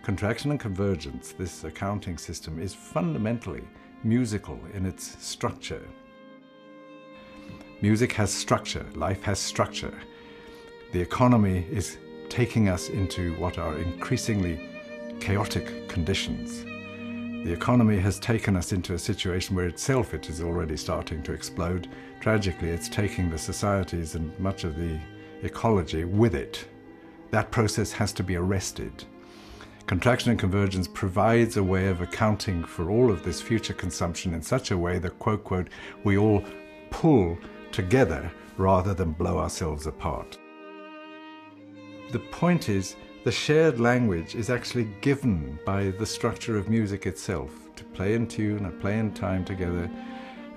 Contraction and convergence, this accounting system, is fundamentally musical in its structure. Music has structure, life has structure. The economy is taking us into what are increasingly chaotic conditions. The economy has taken us into a situation where itself it is already starting to explode. Tragically, it's taking the societies and much of the ecology with it. That process has to be arrested. Contraction and convergence provides a way of accounting for all of this future consumption in such a way that, quote, quote, we all pull together rather than blow ourselves apart. The point is, the shared language is actually given by the structure of music itself, to play in tune and play in time together,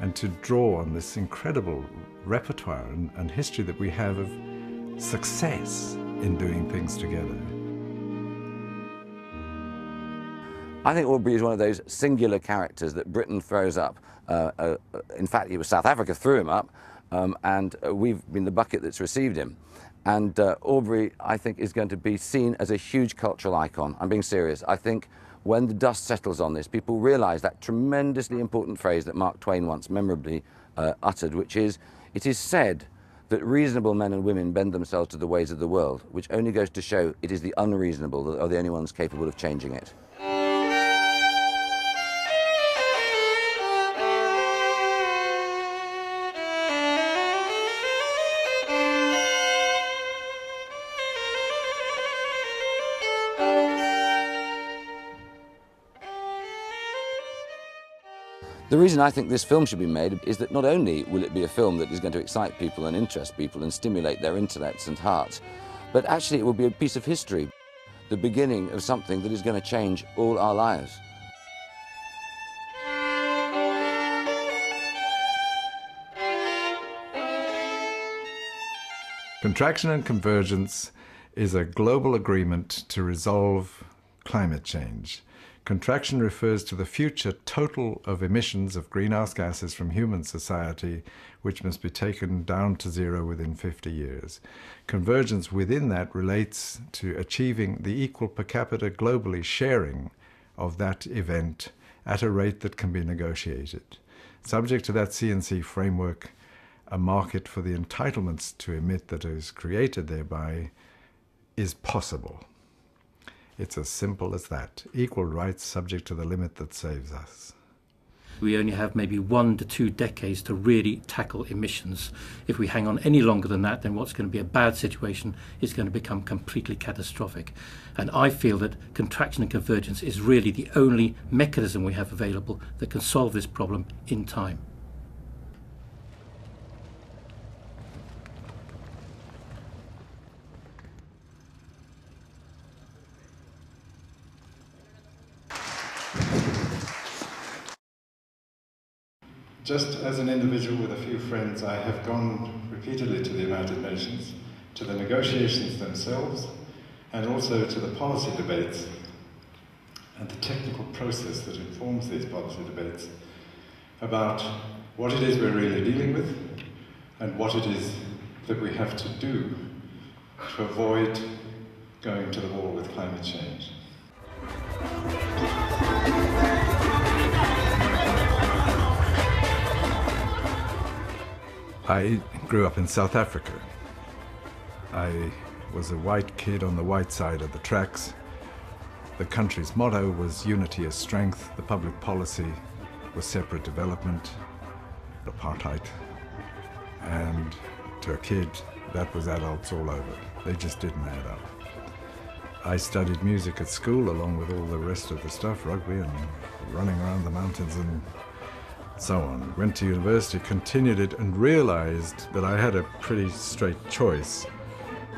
and to draw on this incredible repertoire and history that we have of success in doing things together. I think Aubrey is one of those singular characters that Britain throws up. In fact, it was South Africa threw him up, and we've been the bucket that's received him. And Aubrey, I think, is going to be seen as a huge cultural icon. I'm being serious. I think when the dust settles on this, people realize that tremendously important phrase that Mark Twain once memorably uttered, which is, it is said that reasonable men and women bend themselves to the ways of the world, which only goes to show it is the unreasonable that are the only ones capable of changing it. The reason I think this film should be made is that not only will it be a film that is going to excite people and interest people and stimulate their intellects and hearts, but actually it will be a piece of history, the beginning of something that is going to change all our lives. Contraction and convergence is a global agreement to resolve climate change. Contraction refers to the future total of emissions of greenhouse gases from human society, which must be taken down to zero within 50 years. Convergence within that relates to achieving the equal per capita globally sharing of that event at a rate that can be negotiated. Subject to that C&C framework, a market for the entitlements to emit that is created thereby is possible. It's as simple as that. Equal rights subject to the limit that saves us. We only have maybe 1 to 2 decades to really tackle emissions. If we hang on any longer than that, then what's going to be a bad situation is going to become completely catastrophic. And I feel that contraction and convergence is really the only mechanism we have available that can solve this problem in time. Just as an individual with a few friends, I have gone repeatedly to the United Nations, to the negotiations themselves, and also to the policy debates and the technical process that informs these policy debates about what it is we're really dealing with and what it is that we have to do to avoid going to the wall with climate change. I grew up in South Africa. I was a white kid on the white side of the tracks. The country's motto was unity is strength. The public policy was separate development, apartheid. And to a kid, that was adults all over. They just didn't add up. I studied music at school along with all the rest of the stuff, rugby and running around the mountains and so on. Went to university, continued it, and realized that I had a pretty straight choice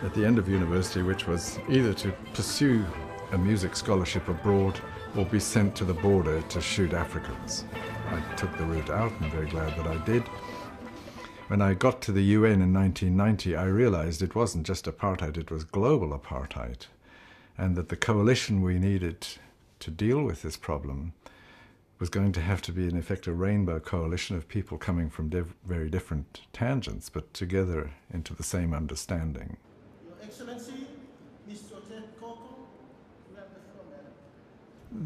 at the end of university, which was either to pursue a music scholarship abroad or be sent to the border to shoot Africans. I took the route out, and very glad that I did. When I got to the UN in 1990, I realized it wasn't just apartheid, it was global apartheid, and that the coalition we needed to deal with this problem was going to have to be, in effect, a rainbow coalition of people coming from very different tangents, but together into the same understanding. Your Excellency, Mr. Koko,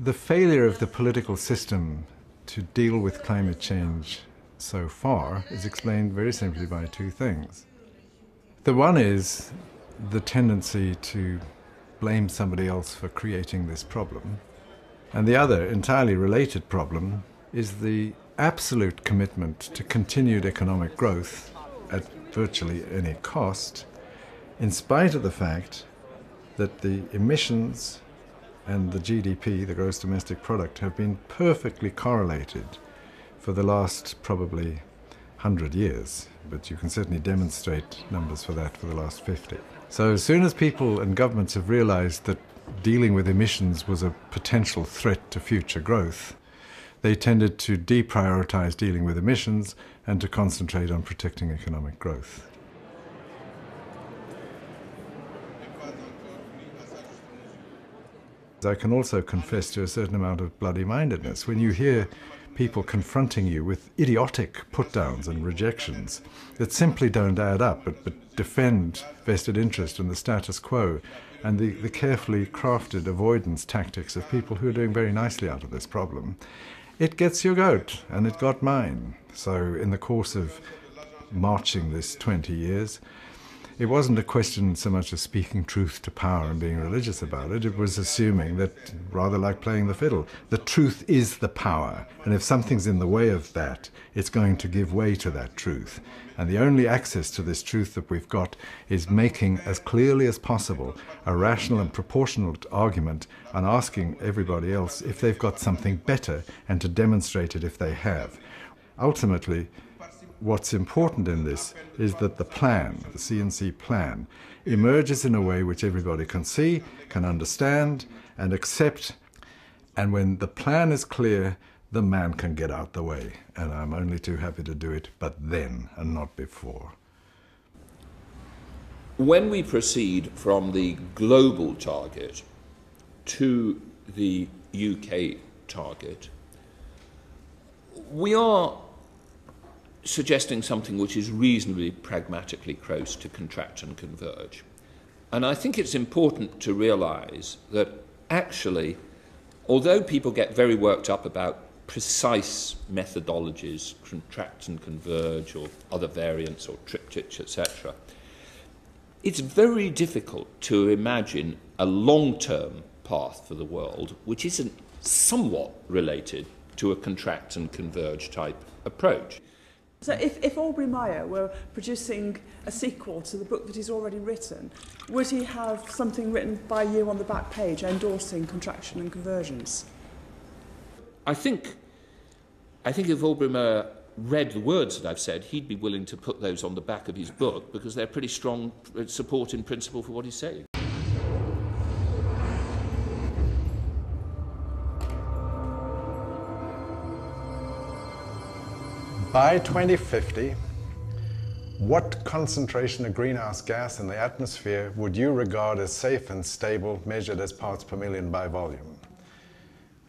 The failure of the political system to deal with climate change so far is explained very simply by two things. The one is the tendency to blame somebody else for creating this problem. And the other, entirely related problem, is the absolute commitment to continued economic growth at virtually any cost, in spite of the fact that the emissions and the GDP, the gross domestic product, have been perfectly correlated for the last probably 100 years, but you can certainly demonstrate numbers for that for the last 50. So as soon as people and governments have realized that dealing with emissions was a potential threat to future growth, they tended to deprioritize dealing with emissions and to concentrate on protecting economic growth. I can also confess to a certain amount of bloody-mindedness. When you hear people confronting you with idiotic put-downs and rejections that simply don't add up, but defend vested interest in the status quo, and the carefully crafted avoidance tactics of people who are doing very nicely out of this problem, it gets your goat, and it got mine. So in the course of marching this 20 years, it wasn't a question so much of speaking truth to power and being religious about it. It was assuming that, rather like playing the fiddle, the truth is the power. And if something's in the way of that, it's going to give way to that truth. And the only access to this truth that we've got is making as clearly as possible a rational and proportionate argument and asking everybody else if they've got something better and to demonstrate it if they have. Ultimately, what's important in this is that the plan, the CNC plan, emerges in a way which everybody can see, can understand, and accept. And when the plan is clear, the man can get out the way. And I'm only too happy to do it, but then and not before. When we proceed from the global target to the UK target, we are suggesting something which is reasonably pragmatically close to contract and converge. And I think it's important to realise that actually, although people get very worked up about precise methodologies, contract and converge or other variants or triptychs, etc., it's very difficult to imagine a long-term path for the world which isn't somewhat related to a contract and converge type approach. So if Aubrey Meyer were producing a sequel to the book that he's already written, would he have something written by you on the back page endorsing contraction and convergence? I think if Aubrey Meyer read the words that I've said, he'd be willing to put those on the back of his book because they're pretty strong support in principle for what he's saying. By 2050, what concentration of greenhouse gas in the atmosphere would you regard as safe and stable, measured as parts per million by volume?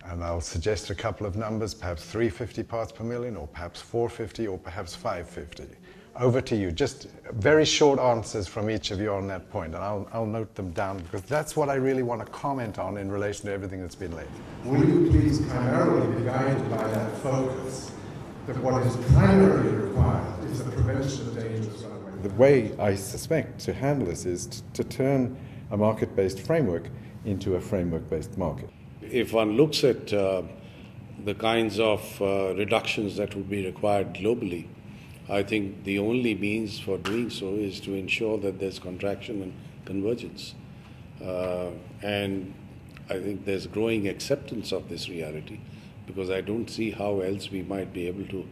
And I'll suggest a couple of numbers, perhaps 350 parts per million, or perhaps 450, or perhaps 550. Over to you. Just very short answers from each of you on that point, and I'll note them down, because that's what I really want to comment on in relation to everything that's been laid. Will you please primarily be guided by that focus, that what is primarily required is the prevention of dangerous runaway? The way I suspect to handle this is to turn a market-based framework into a framework-based market. If one looks at the kinds of reductions that would be required globally, I think the only means for doing so is to ensure that there's contraction and convergence. And I think there's growing acceptance of this reality, because I don't see how else we might be able to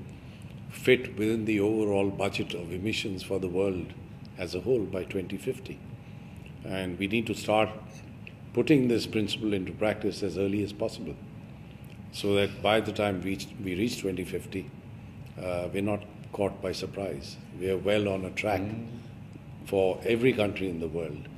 fit within the overall budget of emissions for the world as a whole by 2050. And we need to start putting this principle into practice as early as possible, so that by the time we reach 2050, we're not caught by surprise. We are well on a track for every country in the world